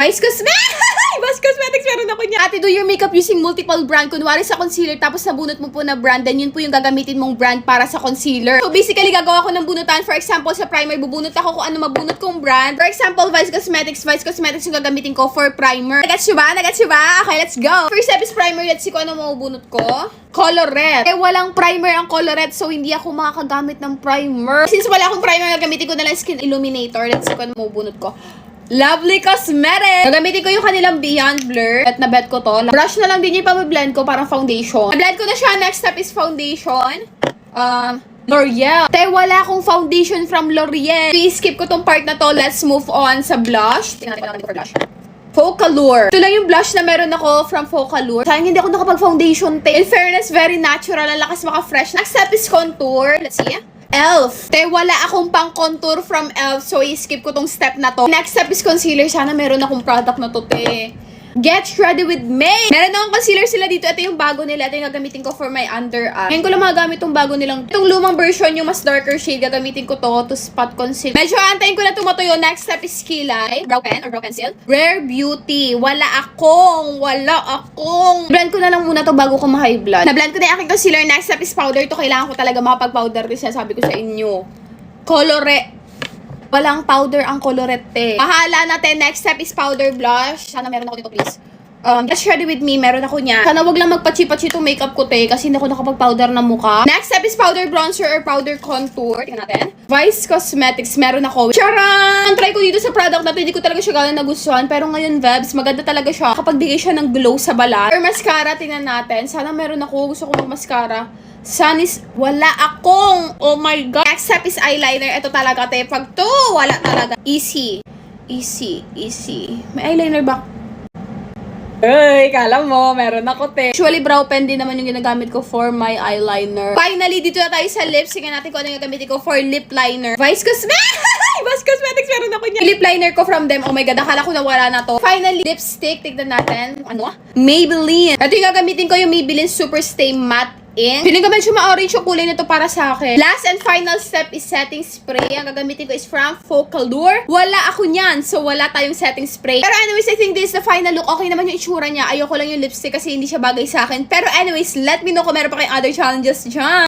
Vice Cosmetics, meron ako niya. Ate, do your makeup using multiple brand. Kunwari sa concealer, tapos nabunot mo po na brand, then yun po yung gagamitin mong brand para sa concealer. So, basically, gagawa ko ng bunutan. For example, sa primer, bubunot ako kung ano mabunot kong brand. For example, Vice Cosmetics yung gagamitin ko for primer. Nagets nyo ba? Okay, let's go. First step is primer. Let's see kung ano mabunot ko. Colorette. Walang primer ang Colorette, so hindi ako makakagamit ng primer. Since wala akong primer, gagamitin ko na lang skin illuminator. Let's see kung ano mabunot ko. Lovely Cosmetics! Gagamitin ko yung kanilang Beyond Blur. Bet na bet ko to. Brush na lang din yung pag-blend ko, parang foundation. Blend ko na siya. Next step is foundation. L'Oreal. Wala akong foundation from L'Oreal. I-skip ko tong part na to. Let's move on sa blush. Tingnan natin kung blush. Focallure. Ito lang yung blush na meron ako from Focallure. Sayang hindi ako nakapag-foundation. In fairness, very natural. Ang lakas maka-fresh. Next step is contour. Let's see. Elf. Wala akong pang contour from Elf, so i-skip ko tong step na to. Next step is concealer. Sana meron akong product na to, Get Ready With Me. Meron akong concealer sila dito. Ito yung bago nila. Ito yung gagamitin ko for my under eye. Ngayon ko lang magagamit itong bago nilang. Itong lumang version, yung mas darker shade, gagamitin ko to spot concealer. Medyo antayin ko na tumatuyo. Next step is kilay. Brow pen or brow pencil. Rare Beauty. Wala akong. Blend ko na lang muna to bago ko ma-high blood. Na-blend ko na yung aking concealer. Next step is powder. Ito kailangan ko talaga makapag-powder. Kasi sabi ko sa inyo. Colorette. Walang powder ang Colorette. Mahala natin. Next step is powder blush. Sana meron ako dito, please. Get Ready With Me. Meron ako niya. Sana wag lang magpachi-pachi itong makeup ko, kasi hindi ako nakapag-powder na mukha. Next step is powder bronzer or powder contour. Tingnan natin. Vice Cosmetics. Meron ako. Charan! Try ko dito sa product na to. Hindi ko talaga siya gano'n nagustuhan. Pero ngayon, Vebs, maganda talaga siya. Kapag bigay siya ng glow sa balat. Or mascara, tingnan natin. Sana meron ako. Gusto ko mag-mascara. Sunis, wala akong. Oh my God. Next step is eyeliner. Ito talaga, Pag to, wala talaga. Easy. May eyeliner ba? Ay, kala mo, meron ako, Usually, brow pen din naman yung ginagamit ko for my eyeliner. Finally, dito na tayo sa lips. Tingnan natin kung ano yung gagamitin ko for lip liner. Vice Cosmetics, meron ako niya. Lip liner ko from them. Oh my God, akala ko na wala na to. Finally, lipstick. Tignan natin. Ano? Maybelline. Ito yung gagamitin ko, yung Maybelline Super Stay Matte Ink. Feeling ko medyo ma-orange yung kulay nito para sa akin. Last and final step is setting spray. Ang gagamitin ko is from Focallure. Wala ako niyan, so wala tayong setting spray. Pero anyways, I think this is the final look. Okay naman yung itsura niya. Ayoko lang yung lipstick kasi hindi siya bagay sa akin. Pero anyways, let me know kung meron pa kayong other challenges dyan.